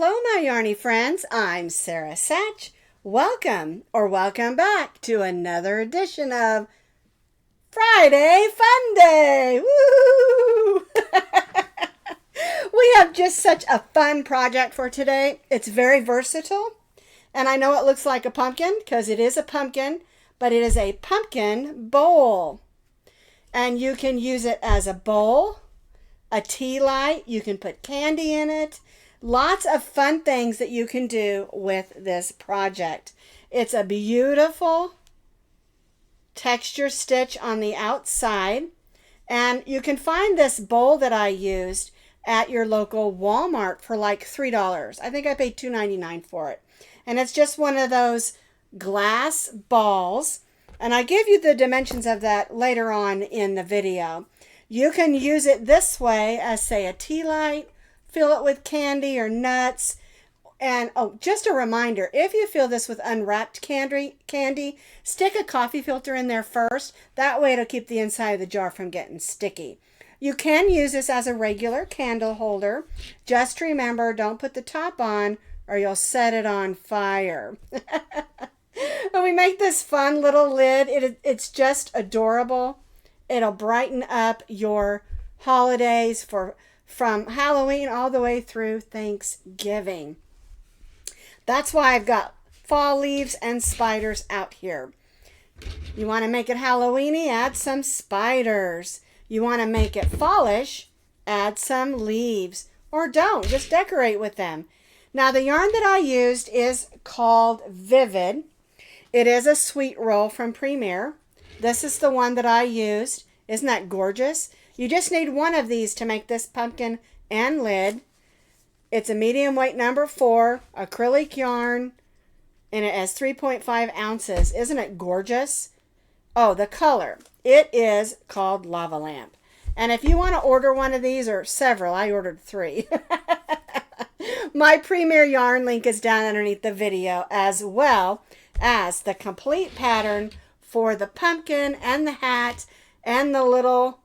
Hello, my yarny friends. I'm Sara Sach. Welcome back to another edition of Friday Fun Day. Woo! We have just such a fun project for today. It's very versatile, and I know it looks like a pumpkin because it is a pumpkin, but it is a pumpkin bowl. And you can use it as a bowl, a tea light. You can put candy in it. Lots of fun things that you can do with this project. It's a beautiful texture stitch on the outside. And you can find this bowl that I used at your local Walmart for like $3. I think I paid $2.99 for it. And it's just one of those glass balls. And I give you the dimensions of that later on in the video. You can use it this way as, say, a tea light. Fill it with candy or nuts. And oh, just a reminder, if you fill this with unwrapped candy, stick a coffee filter in there first. That way it'll keep the inside of the jar from getting sticky. You can use this as a regular candle holder. Just remember, don't put the top on or you'll set it on fire. And we make this fun little lid. It's just adorable. It'll brighten up your holidays from Halloween all the way through Thanksgiving. That's why I've got fall leaves and spiders out here. You want to make it Halloweeny? Add some spiders. You want to make it fallish? Add some leaves. Or don't, just decorate with them. Now the yarn that I used is called Vivid. It is a sweet roll from Premier. This is the one that I used. Isn't that gorgeous? You just need one of these to make this pumpkin and lid. It's a medium weight number 4 acrylic yarn, and it has 3.5 ounces. Isn't it gorgeous? Oh, the color. It is called Lava Lamp. And if you want to order one of these, or several, I ordered 3. My Premier yarn link is down underneath the video, as well as the complete pattern for the pumpkin and the hat and the little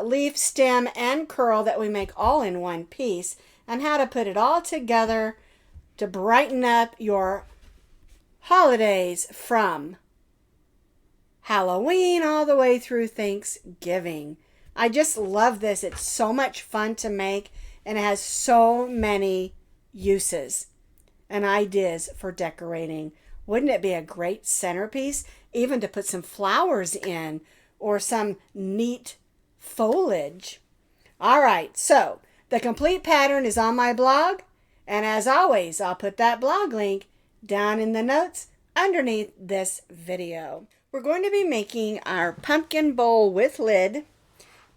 leaf, stem, and curl that we make all in one piece, and how to put it all together to brighten up your holidays from Halloween all the way through Thanksgiving. I just love this. It's so much fun to make, and it has so many uses and ideas for decorating. Wouldn't it be a great centerpiece, even to put some flowers in or some neat foliage? All right, so the complete pattern is on my blog, and as always, I'll put that blog link down in the notes underneath this video. We're going to be making our pumpkin bowl with lid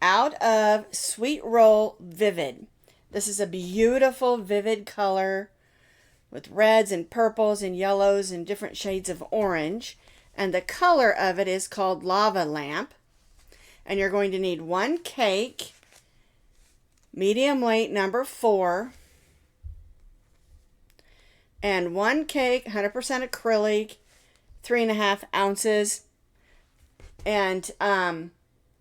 out of Sweet Roll Vivid. This is a beautiful vivid color with reds and purples and yellows and different shades of orange, and the color of it is called Lava Lamp. And you're going to need 1 cake, medium weight number 4, and 1 cake, 100% acrylic, 3.5 ounces, and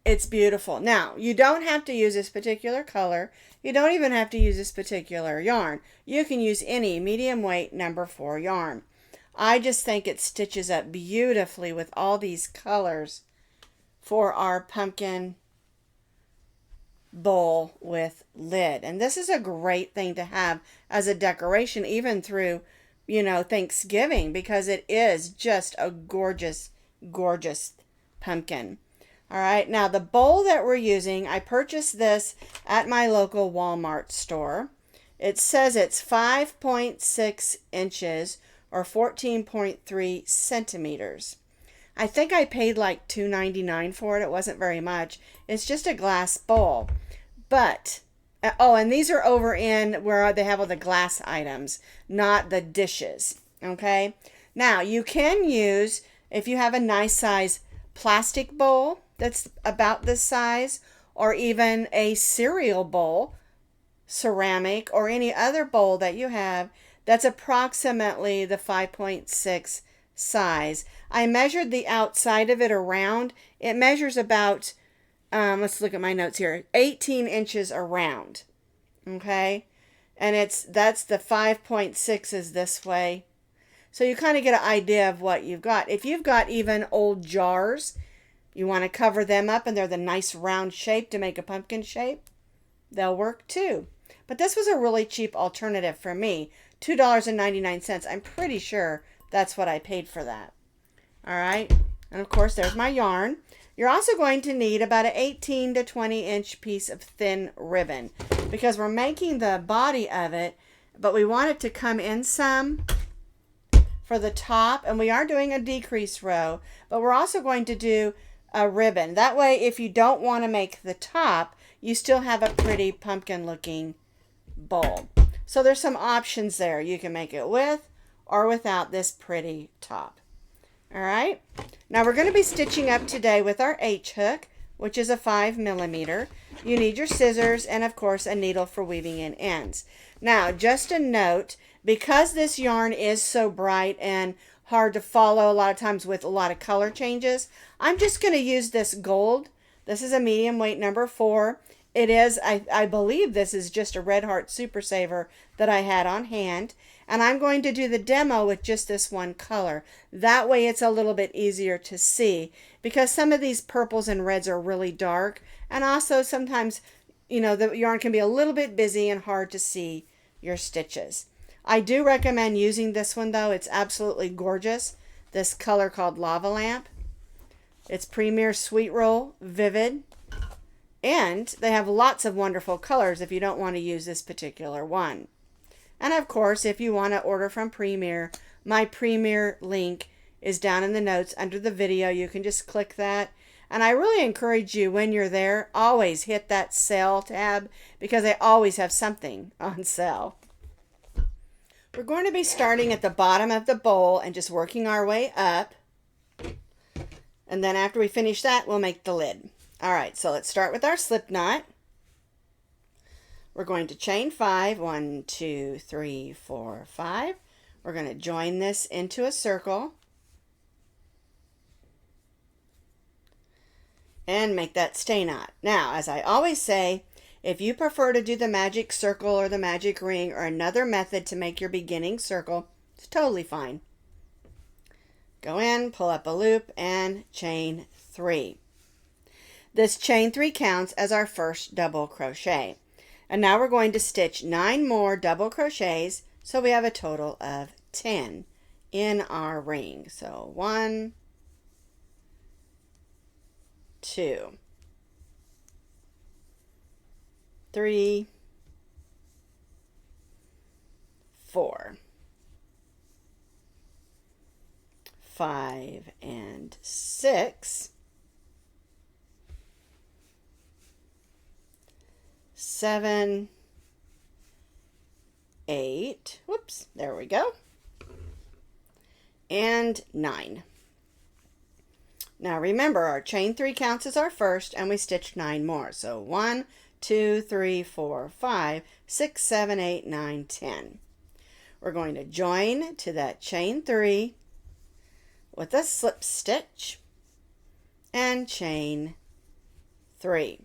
it's beautiful. Now, you don't have to use this particular color. You don't even have to use this particular yarn. You can use any medium weight number 4 yarn. I just think it stitches up beautifully with all these colors for our pumpkin bowl with lid. And this is a great thing to have as a decoration, even through, Thanksgiving, because it is just a gorgeous, gorgeous pumpkin. All right, now the bowl that we're using, I purchased this at my local Walmart store. It says it's 5.6 inches or 14.3 centimeters. I think I paid like $2.99 for it. It wasn't very much. It's just a glass bowl. But, oh, and these are over in where they have all the glass items, not the dishes, okay? Now, you can use, if you have a nice size plastic bowl that's about this size, or even a cereal bowl, ceramic, or any other bowl that you have that's approximately the 5.6 size. I measured the outside of it around. It measures about, let's look at my notes here, 18 inches around. Okay? and that's the 5.6 is this way. So you kind of get an idea of what you've got. If you've got even old jars, you want to cover them up and they're the nice round shape to make a pumpkin shape, they'll work too. But this was a really cheap alternative for me. $2.99. I'm pretty sure that's what I paid for that. All right. And of course, there's my yarn. You're also going to need about an 18 to 20 inch piece of thin ribbon because we're making the body of it, but we want it to come in some for the top, and we are doing a decrease row, but we're also going to do a ribbon. That way, if you don't want to make the top, you still have a pretty pumpkin looking bowl. So there's some options there. You can make it with or without this pretty top. All right. Now we're going to be stitching up today with our H hook, which is a 5mm. You need your scissors and of course a needle for weaving in ends. Now, just a note, because this yarn is so bright and hard to follow a lot of times with a lot of color changes, I'm just going to use this gold. This is a medium weight number 4. It is, I believe this is just a Red Heart Super Saver that I had on hand. And I'm going to do the demo with just this one color. That way it's a little bit easier to see because some of these purples and reds are really dark. And also sometimes, you know, the yarn can be a little bit busy and hard to see your stitches. I do recommend using this one though. It's absolutely gorgeous. This color called Lava Lamp. It's Premier Sweet Roll Vivid. And they have lots of wonderful colors if you don't want to use this particular one. And of course, if you want to order from Premier, my Premier link is down in the notes under the video. You can just click that. And I really encourage you when you're there, always hit that sale tab because they always have something on sale. We're going to be starting at the bottom of the bowl and just working our way up. And then after we finish that, we'll make the lid. All right, so let's start with our slip knot. We're going to chain 5, 1, 2, 3, 4, 5. We're going to join this into a circle and make that stay knot. Now, as I always say, if you prefer to do the magic circle or the magic ring or another method to make your beginning circle, it's totally fine. Go in, pull up a loop, and chain 3. This chain 3 counts as our first double crochet. And now we're going to stitch 9 more double crochets, so we have a total of 10 in our ring. So 1, 2, 3, 4, 5, and 6. 7, 8, whoops, there we go, and 9. Now remember, our chain 3 counts as our first, and we stitched 9 more. So 1, 2, 3, 4, 5, 6, 7, 8, 9, 10. We're going to join to that chain 3 with a slip stitch and chain 3.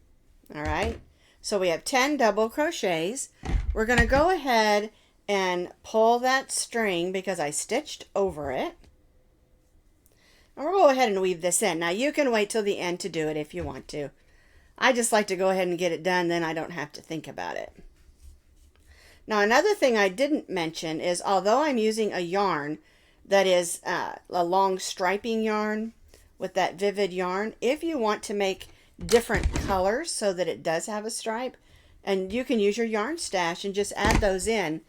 All right. So we have 10 double crochets. We're going to go ahead and pull that string because I stitched over it. And we'll go ahead and weave this in. Now you can wait till the end to do it if you want to. I just like to go ahead and get it done, then I don't have to think about it. Now another thing I didn't mention is although I'm using a yarn that is a long striping yarn with that vivid yarn, if you want to make different colors so that it does have a stripe, and you can use your yarn stash and just add those in,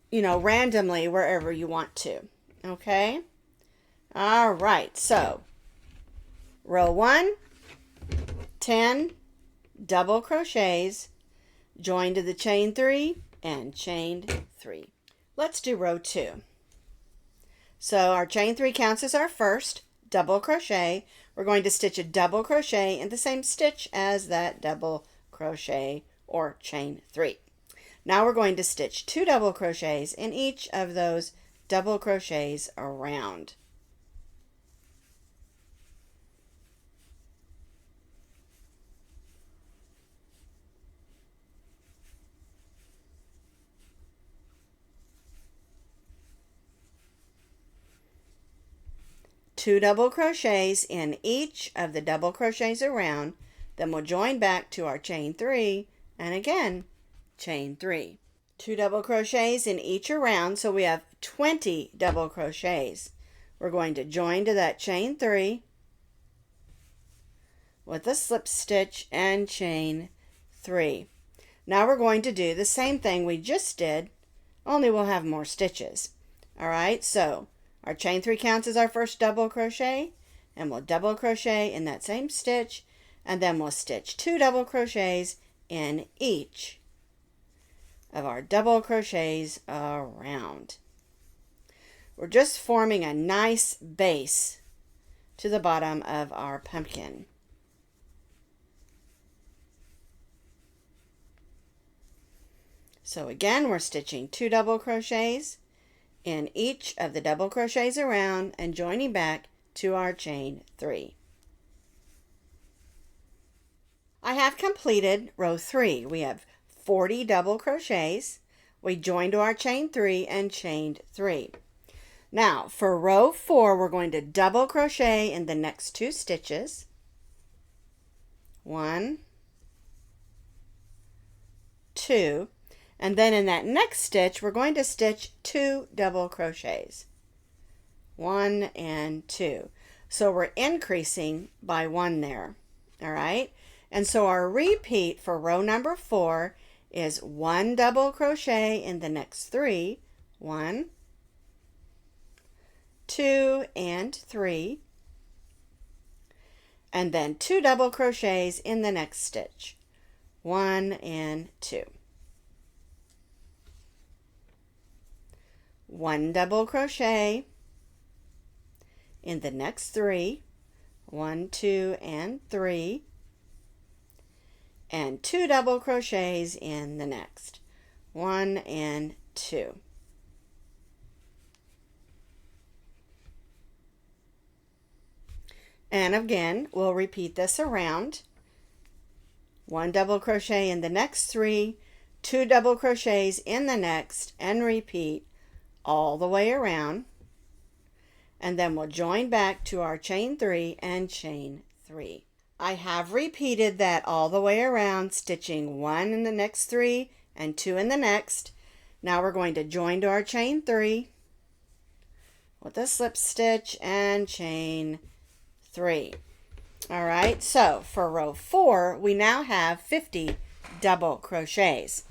you know, randomly wherever you want to. Okay. All right, so row 1, 10 double crochets, join to the chain 3 and chained 3. Let's do row 2. So our chain 3 counts as our first double crochet. We're going to stitch a double crochet in the same stitch as that double crochet or chain 3. Now we're going to stitch 2 double crochets in each of those double crochets around. 2 double crochets in each of the double crochets around, then we'll join back to our chain 3, and again chain 3. 2 double crochets in each around, so we have 20 double crochets. We're going to join to that chain 3 with a slip stitch and chain 3. Now we're going to do the same thing we just did, only we'll have more stitches. Alright, so our chain 3 counts as our first double crochet, and we'll double crochet in that same stitch, and then we'll stitch 2 double crochets in each of our double crochets around. We're just forming a nice base to the bottom of our pumpkin. So again, we're stitching 2 double crochets in each of the double crochets around and joining back to our chain 3. I have completed row 3. We have 40 double crochets. We joined to our chain 3 and chained 3. Now for row 4, we're going to double crochet in the next 2 stitches. 1, 2, and then in that next stitch we're going to stitch 2 double crochets. 1 and 2. So we're increasing by 1 there. All right? And so our repeat for row number 4 is 1 double crochet in the next 3. 1, 2, and 3. And then 2 double crochets in the next stitch. 1 and 2. 1 double crochet in the next 3. 1, 2, and 3. And 2 double crochets in the next. 1 and 2. And again, we'll repeat this around. 1 double crochet in the next 3, 2 double crochets in the next, and repeat all the way around. And then we'll join back to our chain 3 and chain 3. I have repeated that all the way around, stitching 1 in the next 3 and 2 in the next. Now we're going to join to our chain 3 with a slip stitch and chain 3. All right, so for row 4, we now have 50 double crochets.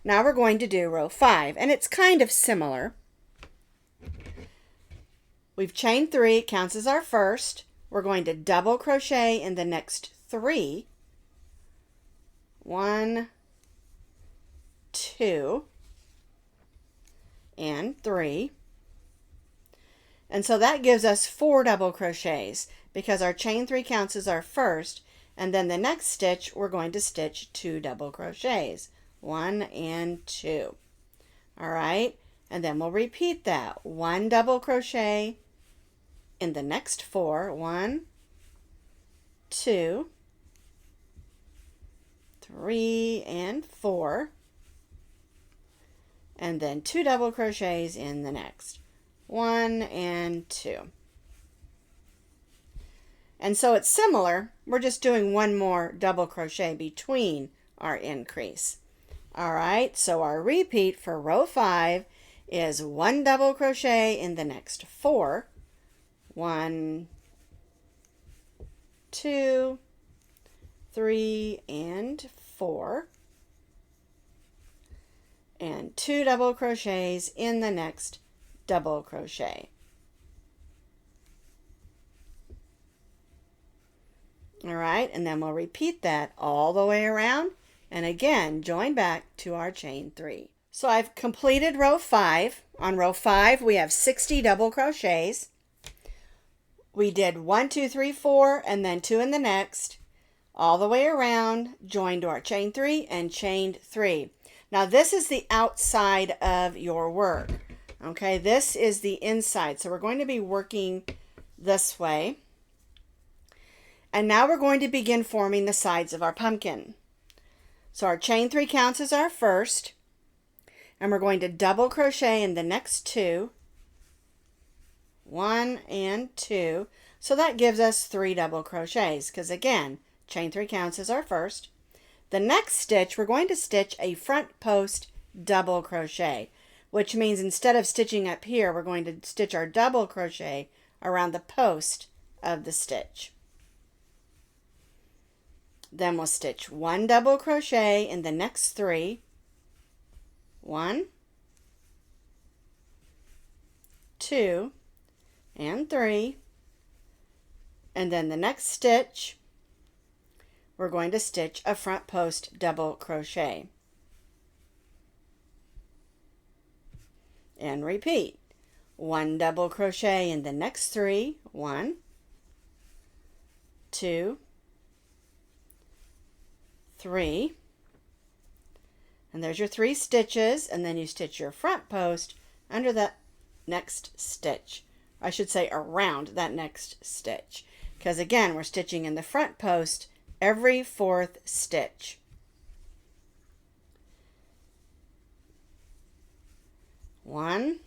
Now we're going to do row 5, and it's kind of similar. We've chained 3, it counts as our first. We're going to double crochet in the next 3. 1, 2, and 3. And so that gives us 4 double crochets because our chain 3 counts as our first, and then the next stitch we're going to stitch 2 double crochets. 1 and 2. All right, and then we'll repeat that. 1 double crochet in the next 4. 1, 2, 3, and 4. And then 2 double crochets in the next. 1 and 2. And so it's similar. We're just doing 1 more double crochet between our increase. All right, so our repeat for row 5 is 1 double crochet in the next 4. 1, 2, 3, and 4. And 2 double crochets in the next double crochet. All right, and then we'll repeat that all the way around, and again join back to our chain 3. So I've completed row 5. On row 5 we have 60 double crochets. We did 1, 2, 3, 4, and then 2 in the next, all the way around, joined to our chain 3 and chained 3. Now this is the outside of your work. Okay, this is the inside. So we're going to be working this way. And now we're going to begin forming the sides of our pumpkin. So our chain 3 counts as our first. And we're going to double crochet in the next 2. 1 and 2. So that gives us 3 double crochets, because again, chain 3 counts as our first. The next stitch, we're going to stitch a front post double crochet, which means instead of stitching up here, we're going to stitch our double crochet around the post of the stitch. Then we'll stitch 1 double crochet in the next 3. 1, 2, and 3. And then the next stitch, we're going to stitch a front post double crochet. And repeat. 1 double crochet in the next 3. 1, 2, 3. And there's your 3 stitches, and then you stitch your front post under that next stitch. I should say around that next stitch, because again, we're stitching in the front post every 4th stitch. One,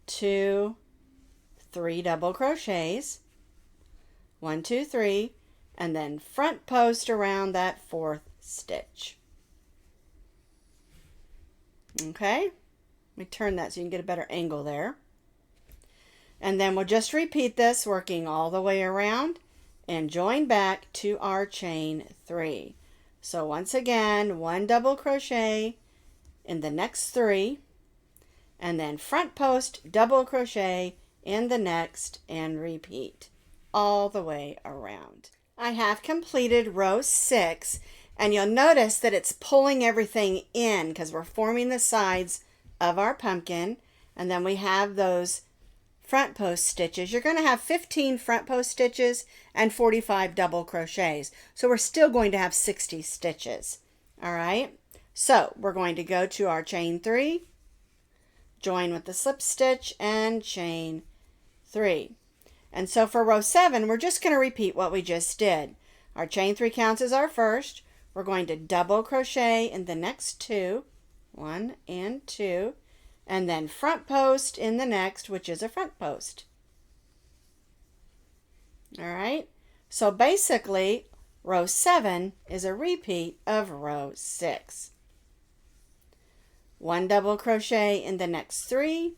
2, 3 double crochets. 1, 2, 3, and then front post around that 4th stitch. Okay, let me turn that so you can get a better angle there. And then we'll just repeat this, working all the way around and join back to our chain 3. So once again, 1 double crochet in the next 3, and then front post double crochet in the next, and repeat all the way around. I have completed row 6, and you'll notice that it's pulling everything in because we're forming the sides of our pumpkin, and then we have those front post stitches. You're going to have 15 front post stitches and 45 double crochets. So we're still going to have 60 stitches. All right. So we're going to go to our chain 3, join with the slip stitch, and chain 3. And so for row 7, we're just going to repeat what we just did. Our chain 3 counts as our first. We're going to double crochet in the next 2, 1 and 2, and then front post in the next, which is a front post. All right, so basically row 7 is a repeat of row 6. 1 double crochet in the next 3,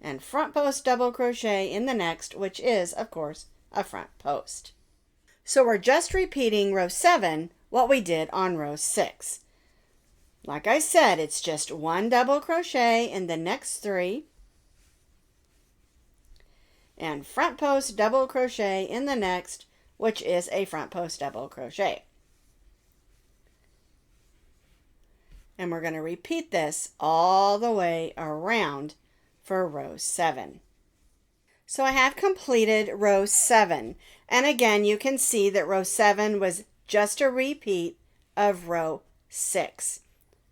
and front post double crochet in the next, which is, of course, a front post. So we're just repeating row 7, what we did on row 6. Like I said, it's just 1 double crochet in the next 3, and front post double crochet in the next, which is a front post double crochet. And we're going to repeat this all the way around for row 7. So I have completed row 7, and again you can see that row 7 was just a repeat of row 6.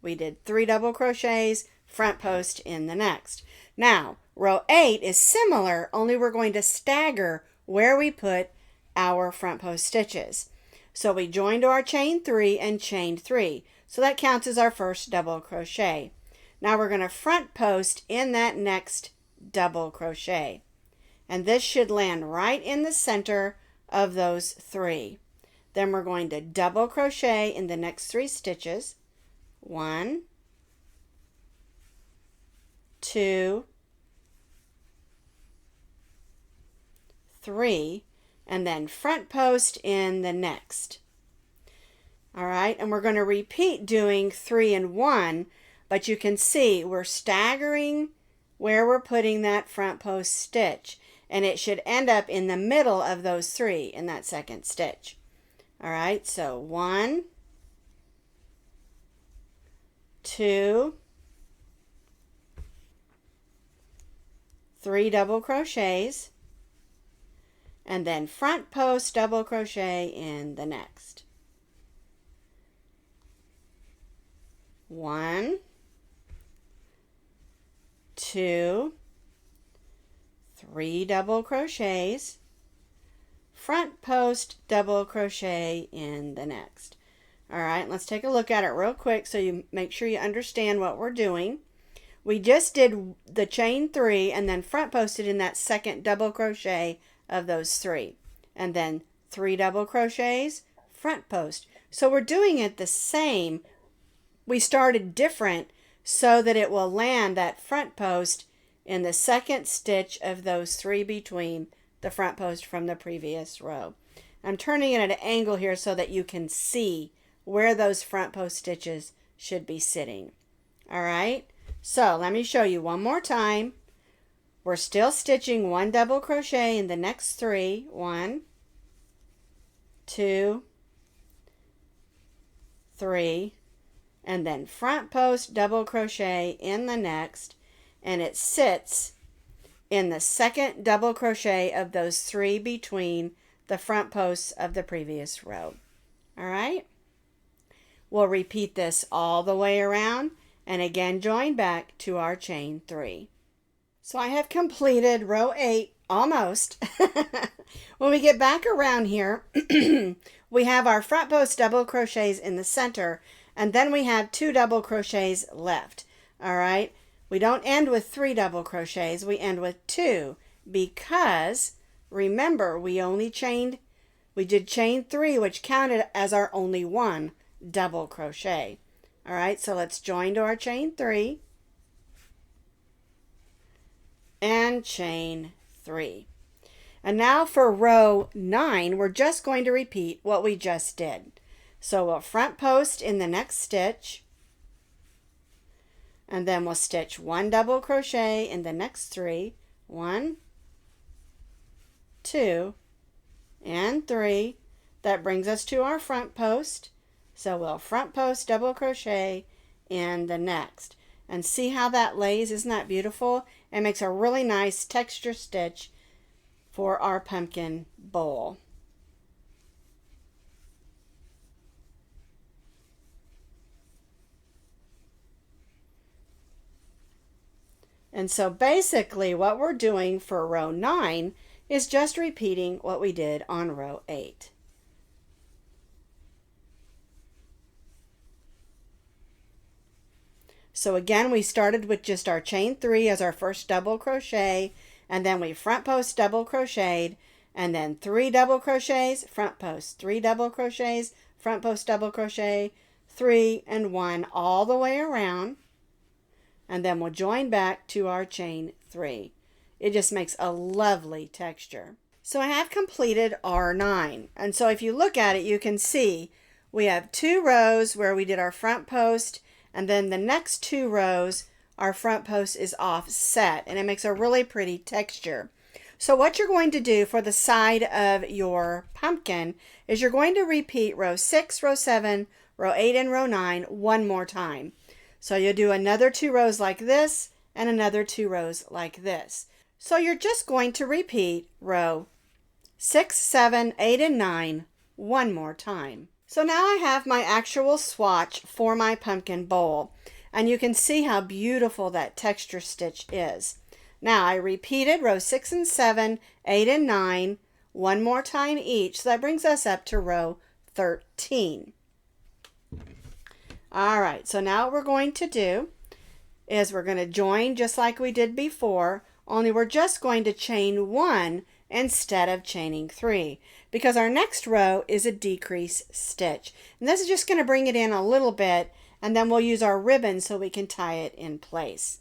We did 3 double crochets, front post in the next. Now row 8 is similar, only we're going to stagger where we put our front post stitches. So we joined our chain 3 and chained 3, so that counts as our first double crochet. Now we're going to front post in that next double crochet, and this should land right in the center of those 3. Then we're going to double crochet in the next 3 stitches. 1, 2, 3, and then front post in the next. All right, and we're going to repeat doing 3 and 1, but you can see we're staggering where we're putting that front post stitch, and it should end up in the middle of those 3 in that second stitch. All right, so 1, 2, 3 double crochets, and then front post double crochet in the next. 1, 2, 3 double crochets, front post double crochet in the next. All right, let's take a look at it real quick so you make sure you understand what we're doing. We just did the chain 3 and then front posted in that second double crochet of those 3. And then 3 double crochets, front post. So we're doing it the same. We started different so that it will land that front post in the second stitch of those 3 between the front post from the previous row. I'm turning it at an angle here so that you can see where those front post stitches should be sitting. All right, so let me show you one more time. We're still stitching 1 double crochet in the next 3. 1, 2, 3, and then front post double crochet in the next, and it sits in the second double crochet of those 3 between the front posts of the previous row. All right, we'll repeat this all the way around and again join back to our chain 3. So I have completed row 8 almost. When we get back around here, we have our front post double crochets in the center, and then we have 2 double crochets left. All right, we don't end with 3 double crochets, we end with 2, because remember we did chain 3, which counted as our only 1 double crochet. All right, so let's join to our chain 3 and chain 3. And now for row 9, we're just going to repeat what we just did. So we'll front post in the next stitch, and then we'll stitch 1 double crochet in the next 3. 1, 2, and 3. That brings us to our front post. So we'll front post double crochet in the next. And see how that lays? Isn't that beautiful? It makes a really nice texture stitch for our pumpkin bowl. And so basically what we're doing for row 9 is just repeating what we did on row 8. So again, we started with just our chain 3 as our first double crochet, and then we front post double crocheted, and then 3 double crochets, front post, 3 double crochets, front post double crochet, 3 and 1 all the way around, and then we'll join back to our chain 3. It just makes a lovely texture. So I have completed our 9, and so if you look at it, you can see we have 2 rows where we did our front post, and then the next 2 rows our front post is offset, and it makes a really pretty texture. So what you're going to do for the side of your pumpkin is you're going to repeat row 6, row 7, row 8, and row 9 one more time. So you'll do another 2 rows like this and another 2 rows like this. So you're just going to repeat row 6, 7, 8, and 9 one more time. So now I have my actual swatch for my pumpkin bowl, and you can see how beautiful that texture stitch is. Now I repeated row 6 and 7, 8 and 9 one more time each, so that brings us up to row 13. All right, so now what we're going to do is we're going to join just like we did before, only we're just going to chain 1 instead of chaining 3, because our next row is a decrease stitch. And this is just going to bring it in a little bit, and then we'll use our ribbon so we can tie it in place.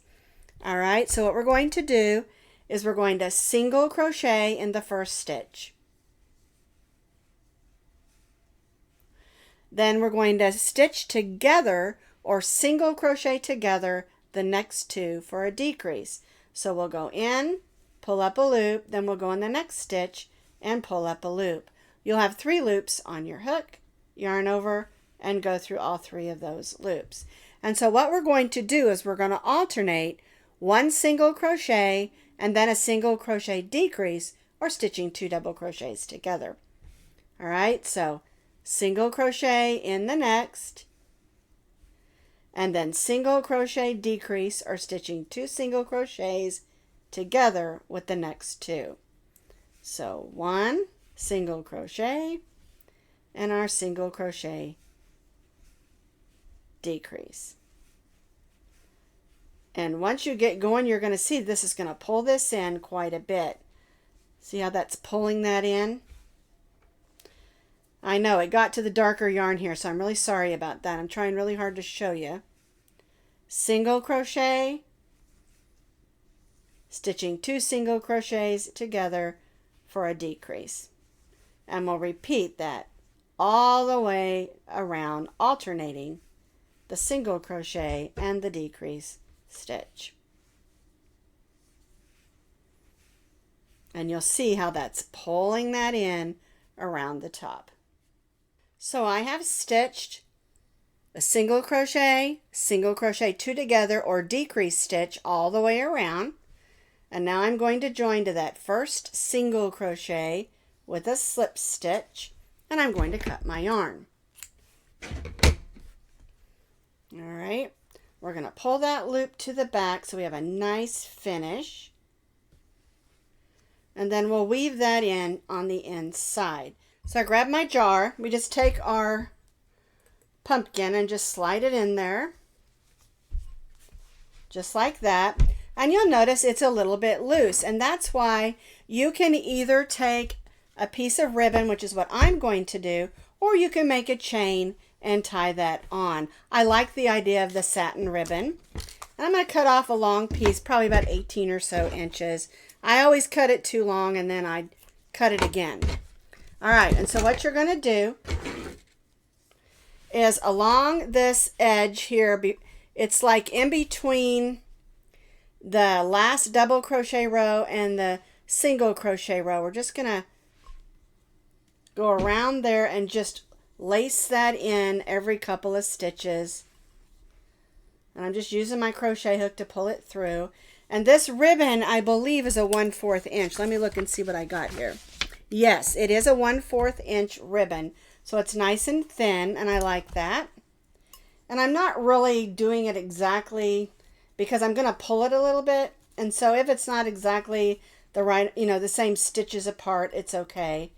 All right, so what we're going to do is we're going to single crochet in the first stitch. Then we're going to stitch together or single crochet together the next 2 for a decrease. So we'll go in, pull up a loop, then we'll go in the next stitch and pull up a loop. You'll have 3 loops on your hook, yarn over, and go through all 3 of those loops. And so what we're going to do is we're going to alternate 1 single crochet and then a single crochet decrease, or stitching 2 double crochets together. All right, so single crochet in the next, and then single crochet decrease, or stitching 2 single crochets together with the next 2. So 1 single crochet and our single crochet decrease. And once you get going, you're going to see this is going to pull this in quite a bit. See how that's pulling that in? I know it got to the darker yarn here, so I'm really sorry about that. I'm trying really hard to show you. Single crochet, stitching 2 single crochets together for a decrease. And we'll repeat that all the way around, alternating the single crochet and the decrease stitch. And you'll see how that's pulling that in around the top. So I have stitched a single crochet 2 together, or decrease stitch all the way around. And now I'm going to join to that first single crochet with a slip stitch, and I'm going to cut my yarn. All right, we're going to pull that loop to the back so we have a nice finish. And then we'll weave that in on the inside. So I grab my jar. We just take our pumpkin and just slide it in there. Just like that. And you'll notice it's a little bit loose. And that's why you can either take a piece of ribbon, which is what I'm going to do, or you can make a chain and tie that on. I like the idea of the satin ribbon. And I'm going to cut off a long piece, probably about 18 or so inches. I always cut it too long and then I cut it again. All right, and so what you're going to do is along this edge here, it's like in between the last double crochet row and the single crochet row. We're just going to go around there and just lace that in every couple of stitches. And I'm just using my crochet hook to pull it through. And this ribbon, I believe, is a 1/4 inch. Let me look and see what I got here. Yes, it is a 1/4 inch ribbon. So it's nice and thin, and I like that. And I'm not really doing it exactly because I'm going to pull it a little bit. And so if it's not exactly the right, the same stitches apart, it's okay.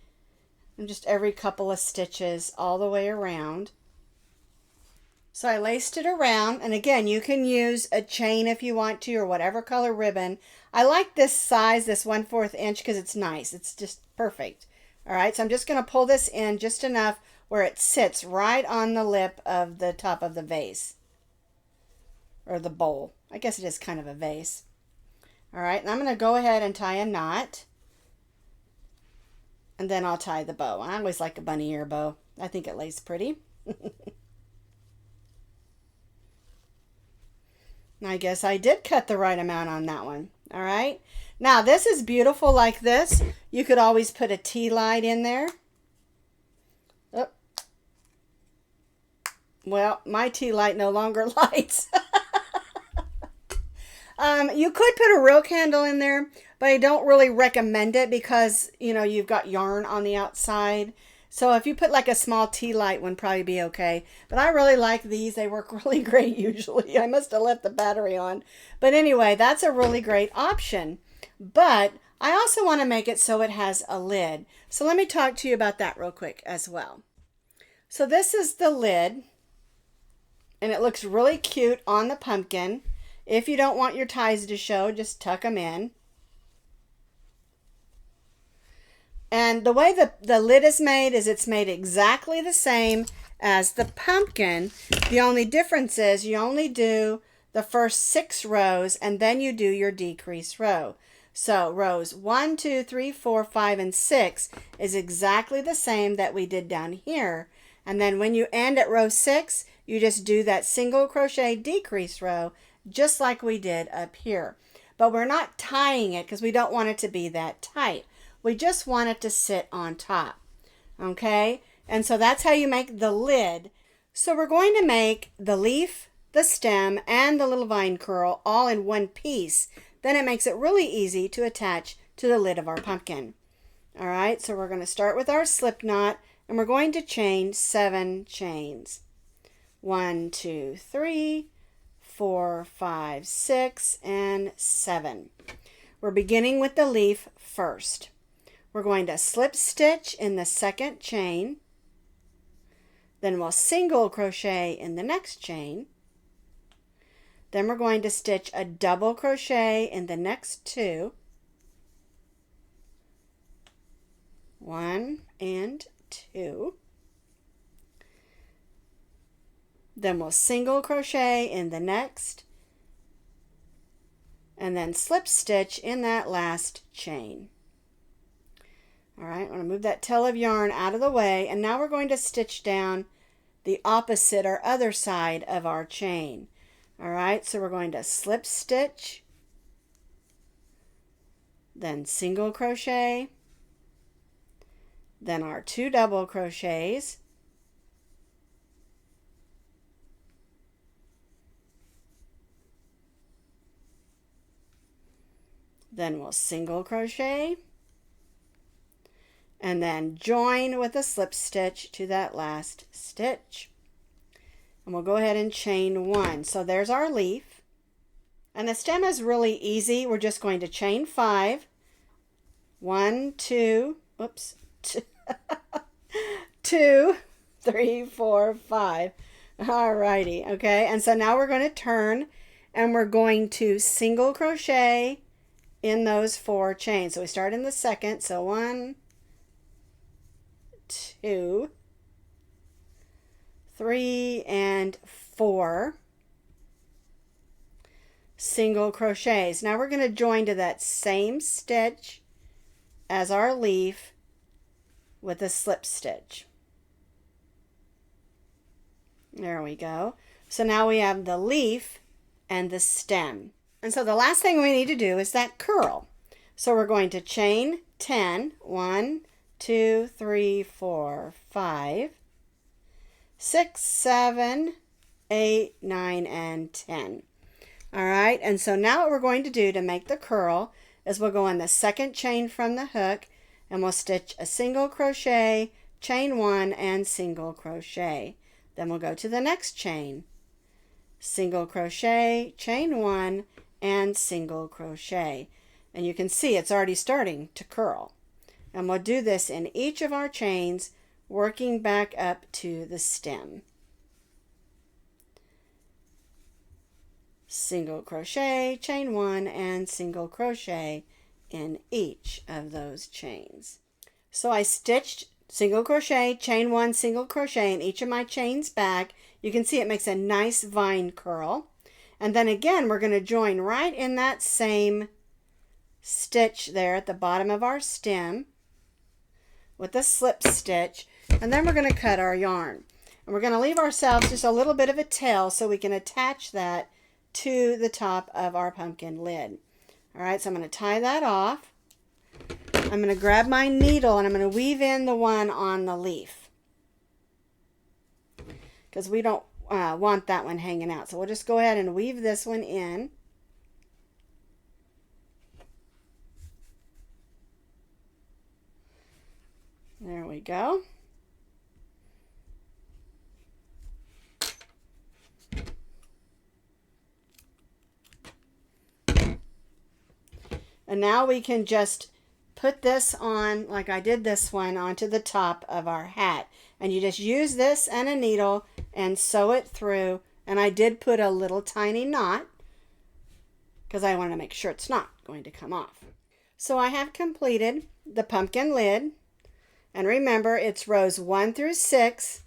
And just every couple of stitches all the way around. So I laced it around, and again, you can use a chain if you want to, or whatever color ribbon. I like this size, this 1/4 inch, because it's nice. It's just perfect. All right, so I'm just going to pull this in just enough where it sits right on the lip of the top of the vase, or the bowl. I guess it is kind of a vase. All right, and I'm going to go ahead and tie a knot, and then I'll tie the bow. I always like a bunny ear bow. I think it lays pretty. I guess I did cut the right amount on that one. All right. Now this is beautiful like this. You could always put a tea light in there. Oh. Well, my tea light no longer lights. You could put a real candle in there, but I don't really recommend it because, you've got yarn on the outside. So if you put like a small tea light, would probably be okay. But I really like these. They work really great usually. I must have left the battery on. But anyway, that's a really great option. But I also want to make it so it has a lid. So let me talk to you about that real quick as well. So this is the lid. And it looks really cute on the pumpkin. If you don't want your ties to show, just tuck them in. And the way the lid is made is it's made exactly the same as the pumpkin. The only difference is you only do the first 6 rows and then you do your decrease row. So rows 1, 2, 3, 4, 5, and 6 is exactly the same that we did down here. And then when you end at row 6, you just do that single crochet decrease row just like we did up here. But we're not tying it because we don't want it to be that tight. We just want it to sit on top, okay? And so that's how you make the lid. So we're going to make the leaf, the stem, and the little vine curl all in one piece. Then it makes it really easy to attach to the lid of our pumpkin. All right, so we're going to start with our slip knot, and we're going to chain 7 chains. 1, 2, 3, 4, 5, 6, and 7. We're beginning with the leaf first. We're going to slip stitch in the second chain, then we'll single crochet in the next chain, Then we're going to stitch a double crochet in the next 2. 1 and 2. Then we'll single crochet in the next, and then slip stitch in that last chain. All right, I'm going to move that tail of yarn out of the way, and now we're going to stitch down the opposite or other side of our chain. All right, so we're going to slip stitch, then single crochet, then our 2 double crochets, then we'll single crochet, and then join with a slip stitch to that last stitch. And we'll go ahead and chain 1. So there's our leaf. And the stem is really easy. We're just going to chain 5. 1, 2, oops, 2, 3, 4, 5. All righty, okay. And so now we're going to turn, and we're going to single crochet in those 4 chains. So we start in the second. So 1, 2, 3, and 4 single crochets. Now we're going to join to that same stitch as our leaf with a slip stitch. There we go. So now we have the leaf and the stem. And so the last thing we need to do is that curl. So we're going to chain 10. 1, 2, 3, 4, 5, 6, 7, 8, 9, and 10. All right, and so now what we're going to do to make the curl is we'll go in the second chain from the hook, and we'll stitch a single crochet, chain 1, and single crochet. Then we'll go to the next chain, single crochet, chain 1, and single crochet. And you can see it's already starting to curl. And we'll do this in each of our chains, working back up to the stem. Single crochet, chain 1, and single crochet in each of those chains. So I stitched single crochet, chain 1, single crochet in each of my chains back. You can see it makes a nice vine curl. And then again, we're going to join right in that same stitch there at the bottom of our stem with a slip stitch, and then we're going to cut our yarn. And we're going to leave ourselves just a little bit of a tail so we can attach that to the top of our pumpkin lid. All right, so I'm going to tie that off. I'm going to grab my needle and I'm going to weave in the one on the leaf, because we don't want that one hanging out. So we'll just go ahead and weave this one in. There we go. And now we can just put this on, like I did this one, onto the top of our hat. And you just use this and a needle and sew it through. And I did put a little tiny knot because I want to make sure it's not going to come off. So I have completed the pumpkin lid. And remember, it's rows 1 through 6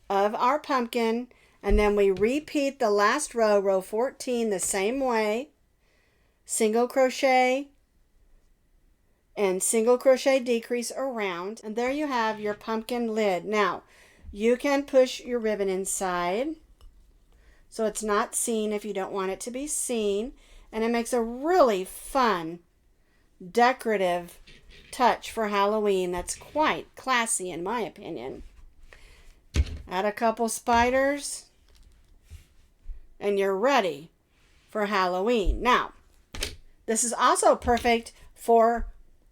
of our pumpkin. And then we repeat the last row, row 14, the same way. Single crochet and single crochet decrease around. And there you have your pumpkin lid. Now, you can push your ribbon inside so it's not seen if you don't want it to be seen. And it makes a really fun, decorative touch for Halloween that's quite classy in my opinion. Add a couple spiders and you're ready for Halloween. Now, this is also perfect for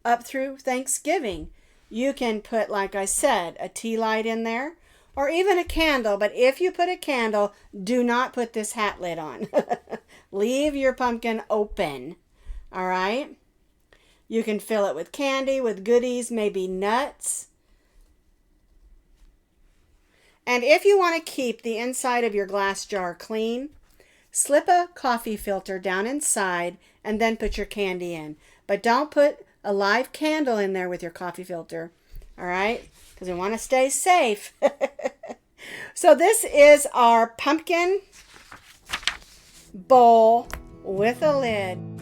up through Thanksgiving. You can put, like I said, a tea light in there or even a candle. But if you put a candle, do not put this hat lid on. Leave your pumpkin open. All right? You can fill it with candy, with goodies, maybe nuts. And if you want to keep the inside of your glass jar clean, slip a coffee filter down inside and then put your candy in. But don't put a live candle in there with your coffee filter. All right? Because we want to stay safe. So this is our pumpkin bowl with a lid.